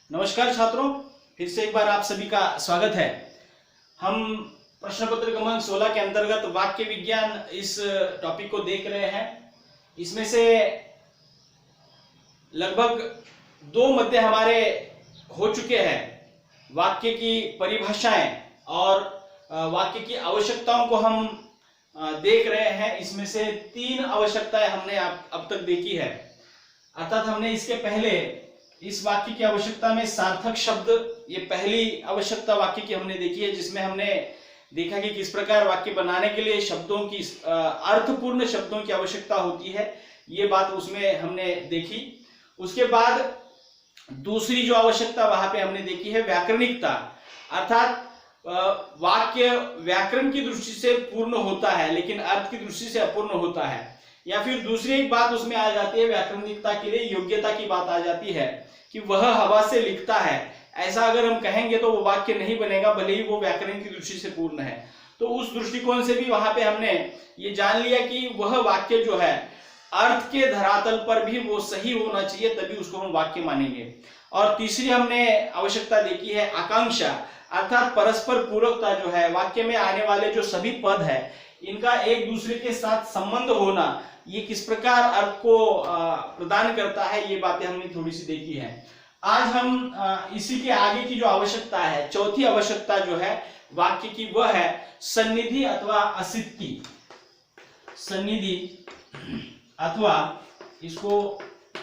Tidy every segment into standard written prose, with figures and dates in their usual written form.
नमस्कार छात्रों, फिर से एक बार आप सभी का स्वागत है। हम प्रश्न पत्र क्रमांक 16 के अंतर्गत वाक्य विज्ञान इस टॉपिक को देख रहे हैं। इसमें से लगभग 2 मध्य हमारे हो चुके हैं। वाक्य की परिभाषाएं और वाक्य की आवश्यकताओं को हम देख रहे हैं। इसमें से 3 आवश्यकताएं हमने अब तक देखी है। अर्थात हमने इसके पहले इस वाक्य की आवश्यकता में सार्थक शब्द, ये पहली आवश्यकता वाक्य की हमने देखी है, जिसमें हमने देखा कि किस प्रकार वाक्य बनाने के लिए शब्दों की अर्थपूर्ण शब्दों की आवश्यकता होती है। ये बात उसमें हमने देखी। उसके बाद दूसरी जो आवश्यकता वहां पे हमने देखी है व्याकरणिकता, अर्थात वाक्य व्याकरण की दृष्टि से पूर्ण होता है लेकिन अर्थ की दृष्टि से अपूर्ण होता है। या फिर दूसरी एक बात उसमें आ जाती है, व्याकरणिकता के लिए योग्यता की बात आ जाती है कि वह हवा से लिखता है, ऐसा अगर हम कहेंगे तो वो वाक्य नहीं बनेगा, भले ही वो व्याकरण की दृष्टि से पूर्ण है। तो उस दृष्टिकोण से भी वहां पे हमने ये जान लिया कि वह वाक्य जो है अर्थ के धरातल पर भी वो सही होना चाहिए, तभी उसको हम वाक्य मानेंगे। और तीसरी हमने आवश्यकता देखी है आकांक्षा, अर्थात परस्पर पूरकता जो है, वाक्य में आने वाले जो सभी पद है इनका एक दूसरे के साथ संबंध होना, ये किस प्रकार अर्थ को प्रदान करता है, ये बातें हमने थोड़ी सी देखी है। आज हम इसी के आगे की जो आवश्यकता है, चौथी आवश्यकता जो है वाक्य की, वह है सन्निधि अथवा आसक्ति। सन्निधि अथवा इसको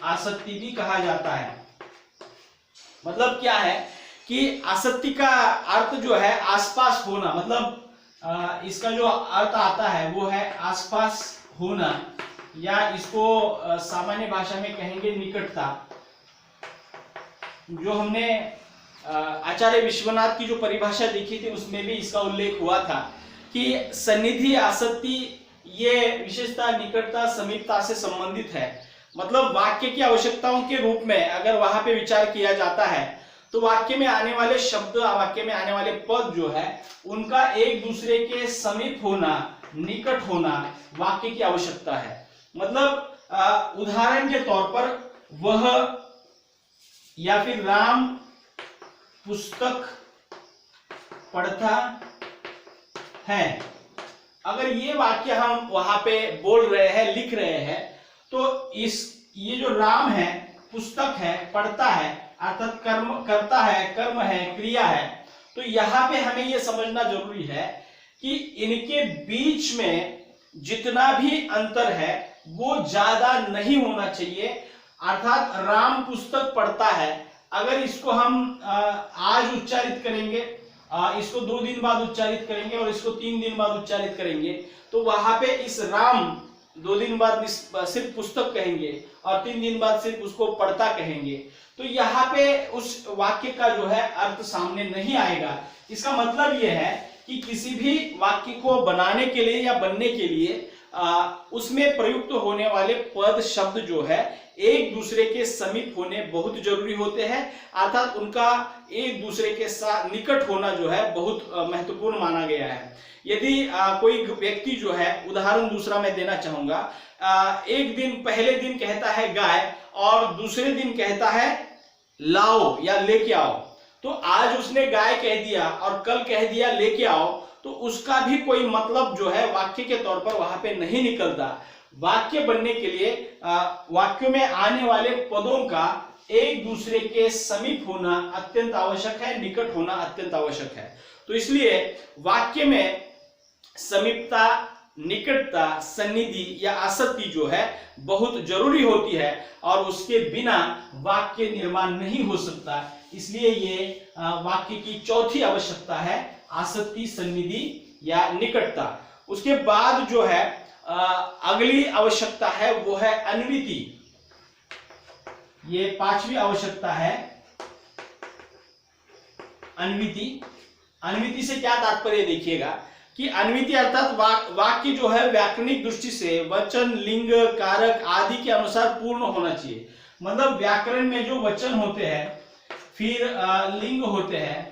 आसक्ति भी कहा जाता है। मतलब क्या है कि आसक्ति का अर्थ जो है आसपास होना, मतलब इसका जो अर्थ आता है वो है आसपास होना, या इसको सामान्य भाषा में कहेंगे निकटता। जो हमने आचार्य विश्वनाथ की जो परिभाषा देखी थी उसमें भी इसका उल्लेख हुआ था कि सन्निधि आसक्ति ये विशेषता निकटता समीपता से संबंधित है। मतलब वाक्य की आवश्यकताओं के रूप में अगर वहां पे विचार किया जाता है तो वाक्य में आने वाले शब्द, वाक्य में आने वाले पद जो है उनका एक दूसरे के समीप होना, निकट होना वाक्य की आवश्यकता है। मतलब उदाहरण के तौर पर वह या फिर राम पुस्तक पढ़ता है, अगर ये वाक्य हम वहां पे बोल रहे हैं, लिख रहे हैं, तो ये जो राम है, पुस्तक है, पढ़ता है, अर्थात कर्म करता है, कर्म है, क्रिया है, तो यहां पे हमें यह समझना जरूरी है कि इनके बीच में जितना भी अंतर है वो ज्यादा नहीं होना चाहिए। अर्थात राम पुस्तक पढ़ता है, अगर इसको हम आज उच्चारित करेंगे, इसको 2 दिन बाद उच्चारित करेंगे और इसको 3 दिन बाद उच्चारित करेंगे, तो वहां पे इस राम 2 दिन बाद सिर्फ पुस्तक कहेंगे और 3 दिन बाद सिर्फ उसको पढ़ता कहेंगे, तो यहाँ पे उस वाक्य का जो है अर्थ सामने नहीं आएगा। इसका मतलब यह है कि किसी भी वाक्य को बनाने के लिए या बनने के लिए उसमें प्रयुक्त होने वाले पद शब्द जो है एक दूसरे के समीप होने बहुत जरूरी होते हैं, अर्थात उनका एक दूसरे के साथ निकट होना जो है बहुत महत्वपूर्ण माना गया है। यदि कोई व्यक्ति जो है, उदाहरण दूसरा मैं देना चाहूंगा, एक दिन पहले दिन कहता है गाय और दूसरे दिन कहता है लाओ या लेके आओ, तो आज उसने गाय कह दिया और कल कह दिया लेके आओ, तो उसका भी कोई मतलब जो है वाक्य के तौर पर वहां पे नहीं निकलता। वाक्य बनने के लिए वाक्यों में आने वाले पदों का एक दूसरे के समीप होना अत्यंत आवश्यक है, निकट होना अत्यंत आवश्यक है। तो इसलिए वाक्य में समीपता, निकटता, सन्निधि या आसक्ति जो है बहुत जरूरी होती है और उसके बिना वाक्य निर्माण नहीं हो सकता। इसलिए ये वाक्य की चौथी आवश्यकता है आसक्ति, सन्निधि या निकटता। उसके बाद जो है अगली आवश्यकता है वो है अन्विति। ये 5वीं आवश्यकता है अन्विति। अन्विति से क्या तात्पर्य देखिएगा कि अन्विति अर्थात वाक्य जो है व्याकरणिक दृष्टि से वचन, लिंग, कारक आदि के अनुसार पूर्ण होना चाहिए। मतलब व्याकरण में जो वचन होते हैं, फिर लिंग होते हैं,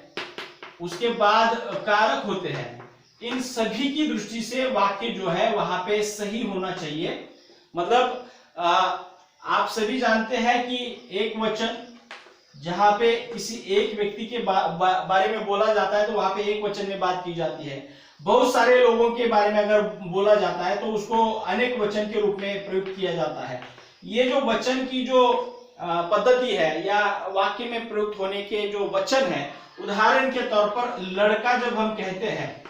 उसके बाद कारक होते हैं, इन सभी की दृष्टि से वाक्य जो है वहां पे सही होना चाहिए। मतलब आप सभी जानते हैं कि एक वचन, जहां पे किसी एक व्यक्ति के बारे में बोला जाता है तो वहां पे एक वचन में बात की जाती है। बहुत सारे लोगों के बारे में अगर बोला जाता है तो उसको अनेक वचन के रूप में प्रयुक्त किया जाता है। ये जो वचन की जो पद्धति है या वाक्य में प्रयुक्त होने के जो वचन है, उदाहरण के तौर पर लड़का जब हम कहते हैं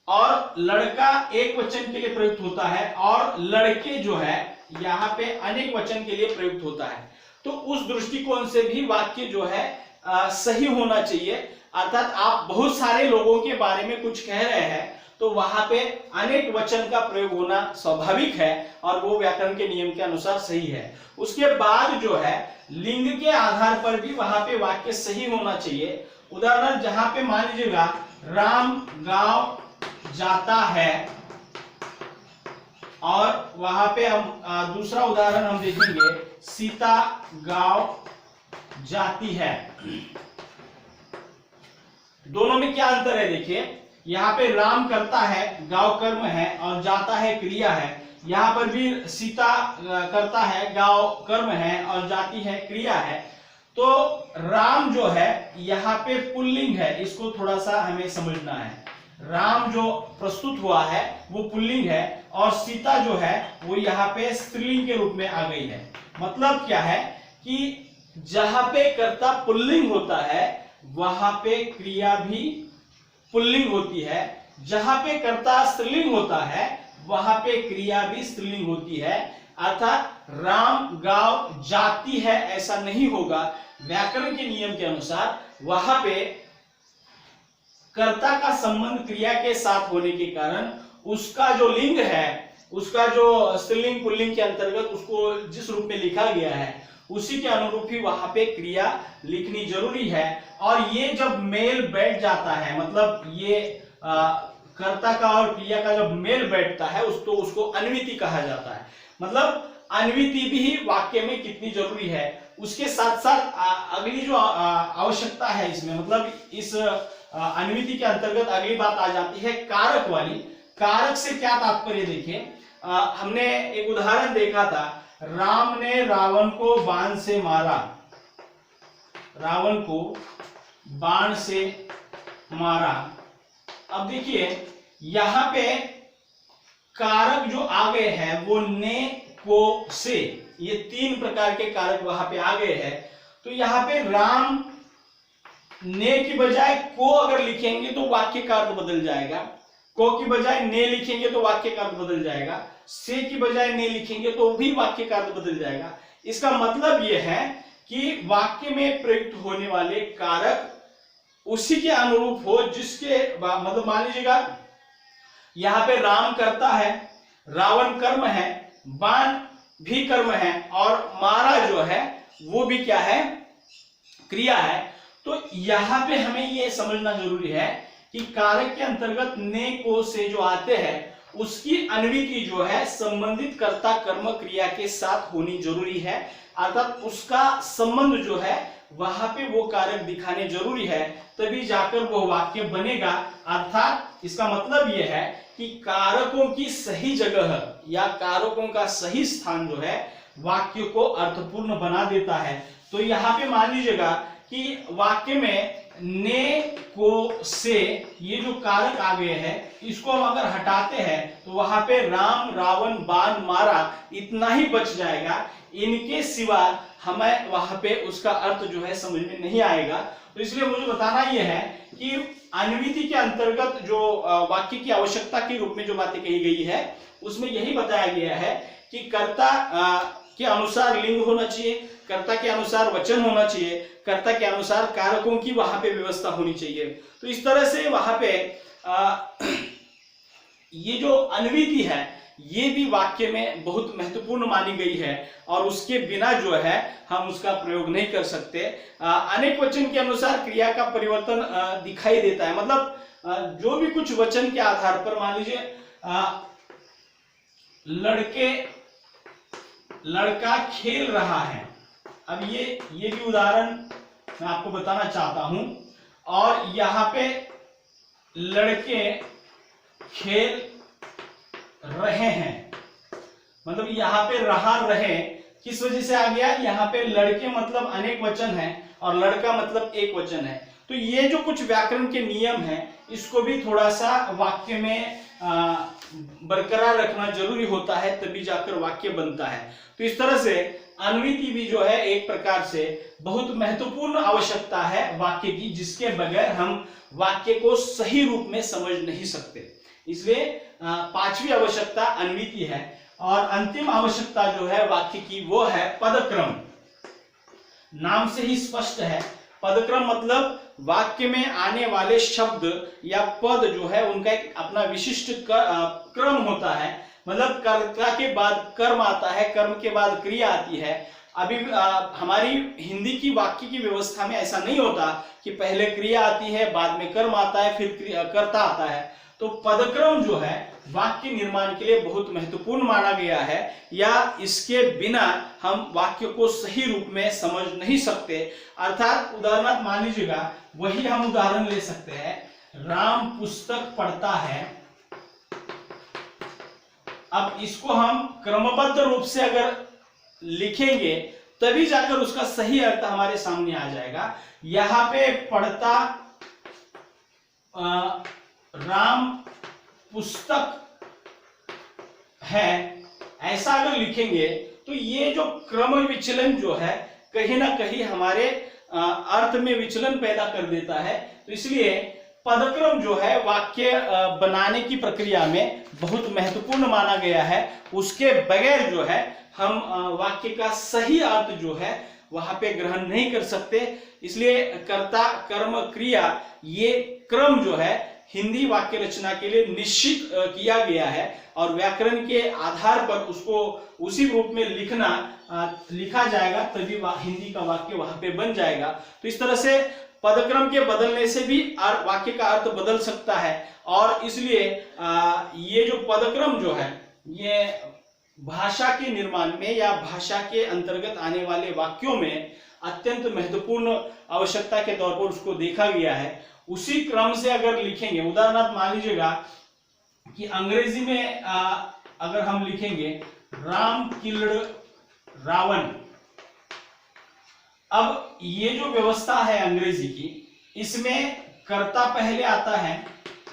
और लड़का एक वचन के लिए प्रयुक्त होता है और लड़के जो है यहाँ पे अनेक वचन के लिए प्रयुक्त होता है, तो उस दृष्टिकोण से भी वाक्य जो है सही होना चाहिए। अर्थात आप बहुत सारे लोगों के बारे में कुछ कह रहे हैं तो वहां पे अनेक वचन का प्रयोग होना स्वाभाविक है और वो व्याकरण के नियम के अनुसार सही है। उसके बाद जो है लिंग के आधार पर भी वहां पे वाक्य सही होना चाहिए। उदाहरण जहां पे मान लीजिएगा राम गांव जाता है और वहां पे हम दूसरा उदाहरण हम देखेंगे सीता गांव जाती है। दोनों में क्या अंतर है देखिए, यहाँ पे राम करता है, गांव कर्म है और जाता है क्रिया है। यहाँ पर भी सीता करता है, गांव कर्म है और जाती है क्रिया है। तो राम जो है यहाँ पे पुल्लिंग है, इसको थोड़ा सा हमें समझना है। राम जो प्रस्तुत हुआ है वो पुल्लिंग है और सीता जो है वो यहाँ पे स्त्रीलिंग के रूप में आ गई है। मतलब क्या है कि जहां पे कर्ता पुल्लिंग होता है वहां पे क्रिया भी पुल्लिंग होती है, जहां पे कर्ता स्त्रीलिंग होता है वहां पे क्रिया भी स्त्रीलिंग होती है। अर्थात राम गांव जाती है ऐसा नहीं होगा। व्याकरण के नियम के अनुसार वहां पे कर्ता का संबंध क्रिया के साथ होने के कारण उसका जो लिंग है, उसका जो स्त्रीलिंग पुल्लिंग के अंतर्गत उसको जिस रूप में लिखा गया है उसी के अनुरूप ही वहां पे क्रिया लिखनी जरूरी है। और ये जब मेल बैठ जाता है, मतलब ये कर्ता का और क्रिया का जब मेल बैठता है उसको अन्विति कहा जाता है। मतलब अन्विति भी वाक्य में कितनी जरूरी है। उसके साथ साथ अगली जो आवश्यकता है इसमें, मतलब इस अन्विति के अंतर्गत अगली बात आ जाती है कारक वाली। कारक से क्या तात्पर्य देखिए, हमने एक उदाहरण देखा था, राम ने रावण को बाण से मारा, रावण को बाण से मारा। अब देखिए यहां पे कारक जो आ गए हैं वो ने, को, से, ये तीन प्रकार के कारक वहां पे आ गए हैं। तो यहाँ पे राम ने की बजाय को अगर लिखेंगे तो वाक्य का अर्थ बदल जाएगा, को की बजाय ने लिखेंगे तो वाक्य का अर्थ बदल जाएगा, से की बजाय ने लिखेंगे तो भी वाक्य का अर्थ बदल जाएगा। इसका मतलब यह है कि वाक्य में प्रयुक्त होने वाले कारक उसी के अनुरूप हो जिसके, मतलब मान लीजिएगा यहाँ पे राम करता है, रावण कर्म है, बाण भी कर्म है और मारा जो है वो भी क्या है, क्रिया है। तो यहाँ पे हमें ये समझना जरूरी है कि कारक के अंतर्गत ने, को, से जो आते हैं उसकी अन्विति जो है संबंधित कर्ता कर्म क्रिया के साथ होनी जरूरी है। अर्थात उसका संबंध जो है वहां पे वो कारक दिखाने जरूरी है, तभी जाकर वो वाक्य बनेगा। अर्थात इसका मतलब यह है कि कारकों की सही जगह या कारकों का सही स्थान जो है वाक्य को अर्थपूर्ण बना देता है। तो यहाँ पे मान लीजिएगा कि वाक्य में ने, को, से ये जो कारक आ गए हैं इसको हम अगर हटाते हैं तो वहां पे राम रावण बाण मारा इतना ही बच जाएगा। इनके सिवा हमें वहां पे उसका अर्थ जो है समझ में नहीं आएगा। तो इसलिए मुझे बताना यह है कि अन्विति के अंतर्गत जो वाक्य की आवश्यकता के रूप में जो बातें कही गई है उसमें यही बताया गया है कि कर्ता के अनुसार लिंग होना चाहिए, कर्ता के अनुसार वचन होना चाहिए, कर्ता के अनुसार कारकों की वहां पे व्यवस्था होनी चाहिए। तो इस तरह से वहां पे ये जो अन्विति है ये भी वाक्य में बहुत महत्वपूर्ण मानी गई है और उसके बिना जो है हम उसका प्रयोग नहीं कर सकते। अनेक वचन के अनुसार क्रिया का परिवर्तन दिखाई देता है। मतलब जो भी कुछ वचन के आधार पर, मान लीजिए लड़का खेल रहा है। अब ये भी उदाहरण मैं आपको बताना चाहता हूं। और यहाँ पे लड़के खेल रहे हैं, मतलब यहाँ पे रहा, रहे किस वजह से आ गया, यहाँ पे लड़के मतलब अनेक वचन है और लड़का मतलब एक वचन है। तो ये जो कुछ व्याकरण के नियम है इसको भी थोड़ा सा वाक्य में बरकरार रखना जरूरी होता है, तभी जाकर वाक्य बनता है। तो इस तरह से अन्विति भी जो है एक प्रकार से बहुत महत्वपूर्ण आवश्यकता है वाक्य की, जिसके बगैर हम वाक्य को सही रूप में समझ नहीं सकते। इसलिए पांचवी आवश्यकता अन्विति है। और अंतिम आवश्यकता जो है वाक्य की वो है पदक्रम। नाम से ही स्पष्ट है, पदक्रम मतलब वाक्य में आने वाले शब्द या पद जो है उनका एक अपना विशिष्ट क्रम होता है। मतलब कर्ता के बाद कर्म आता है, कर्म के बाद क्रिया आती है। अभी हमारी हिंदी की वाक्य की व्यवस्था में ऐसा नहीं होता कि पहले क्रिया आती है, बाद में कर्म आता है, फिर कर्ता आता है। तो पदक्रम जो है वाक्य निर्माण के लिए बहुत महत्वपूर्ण माना गया है, या इसके बिना हम वाक्य को सही रूप में समझ नहीं सकते। अर्थात उदाहरण मान लीजिएगा, वही हम उदाहरण ले सकते हैं, राम पुस्तक पढ़ता है। अब इसको हम क्रमबद्ध रूप से अगर लिखेंगे तभी जाकर उसका सही अर्थ हमारे सामने आ जाएगा। यहां पे पढ़ता राम पुस्तक है, ऐसा अगर लिखेंगे तो ये जो क्रम विचलन जो है कहीं ना कहीं हमारे अर्थ में विचलन पैदा कर देता है। तो इसलिए पदक्रम जो है वाक्य बनाने की प्रक्रिया में बहुत महत्वपूर्ण माना गया है। उसके बगैर जो है हम वाक्य का सही अर्थ जो है वहां पे ग्रहण नहीं कर सकते। इसलिए कर्ता कर्म क्रिया ये क्रम जो है हिंदी वाक्य रचना के लिए निश्चित किया गया है, और व्याकरण के आधार पर उसको उसी रूप में लिखा जाएगा, तभी हिंदी का वाक्य वहां पे बन जाएगा। तो इस तरह से पदक्रम के बदलने से भी वाक्य का अर्थ बदल सकता है। और इसलिए ये जो पदक्रम जो है ये भाषा के निर्माण में या भाषा के अंतर्गत आने वाले वाक्यों में अत्यंत महत्वपूर्ण आवश्यकता के तौर पर उसको देखा गया है। उसी क्रम से अगर लिखेंगे, उदाहरणार्थ मान लीजिएगा कि अंग्रेजी में अगर हम लिखेंगे राम किल्ड रावण। अब ये जो व्यवस्था है अंग्रेजी की, इसमें कर्ता पहले आता है,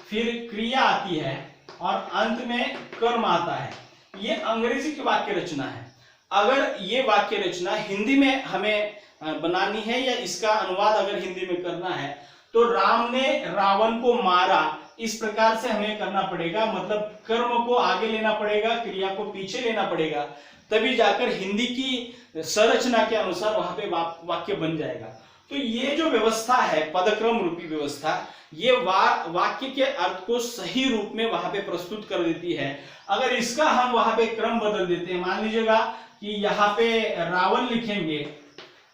फिर क्रिया आती है और अंत में कर्म आता है। ये अंग्रेजी की वाक्य रचना है। अगर ये वाक्य रचना हिंदी में हमें बनानी है या इसका अनुवाद अगर हिंदी में करना है, तो राम ने रावण को मारा, इस प्रकार से हमें करना पड़ेगा। मतलब कर्म को आगे लेना पड़ेगा, क्रिया को पीछे लेना पड़ेगा, तभी जाकर हिंदी की संरचना के अनुसार वहां पे वाक्य बन जाएगा। तो ये जो व्यवस्था है पदक्रम रूपी व्यवस्था, ये वाक्य के अर्थ को सही रूप में वहां पे प्रस्तुत कर देती है। अगर इसका हम वहां पे क्रम बदल देते हैं, मान लीजिएगा कि यहाँ पे रावण लिखेंगे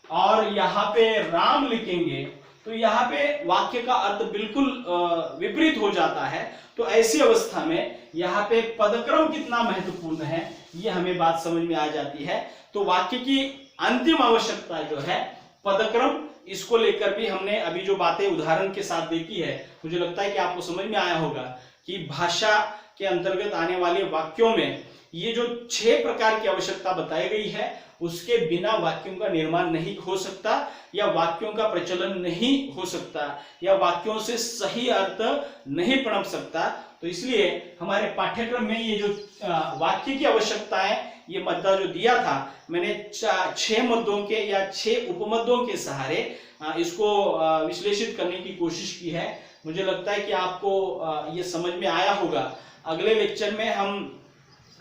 और यहाँ पे राम लिखेंगे, तो यहाँ पे वाक्य का अर्थ बिल्कुल विपरीत हो जाता है। तो ऐसी अवस्था में यहाँ पे पदक्रम कितना महत्वपूर्ण है ये हमें बात समझ में आ जाती है। तो वाक्य की अंतिम आवश्यकता जो है पदक्रम, इसको लेकर भी हमने अभी जो बातें उदाहरण के साथ देखी है, मुझे लगता है कि आपको समझ में आया होगा कि भाषा के अंतर्गत आने वाले वाक्यों में ये जो 6 प्रकार की आवश्यकता बताई गई है, उसके बिना वाक्यों का निर्माण नहीं हो सकता, या वाक्यों का प्रचलन नहीं हो सकता, या वाक्यों से सही अर्थ नहीं पनप सकता। तो इसलिए हमारे पाठ्यक्रम में ये जो वाक्य की आवश्यकता है, ये मद्दा जो दिया था मैंने 6 मद्दों के या 6 उपमद्दों के सहारे इसको विश्लेषित करने की कोशिश की है। मुझे लगता है कि आपको ये समझ में आया होगा। अगले लेक्चर में हम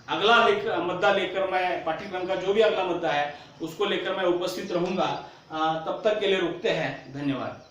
अगला मुद्दा लेकर, मैं पाठ्यक्रम का जो भी अगला मुद्दा है उसको लेकर मैं उपस्थित रहूंगा। तब तक के लिए रुकते हैं। धन्यवाद।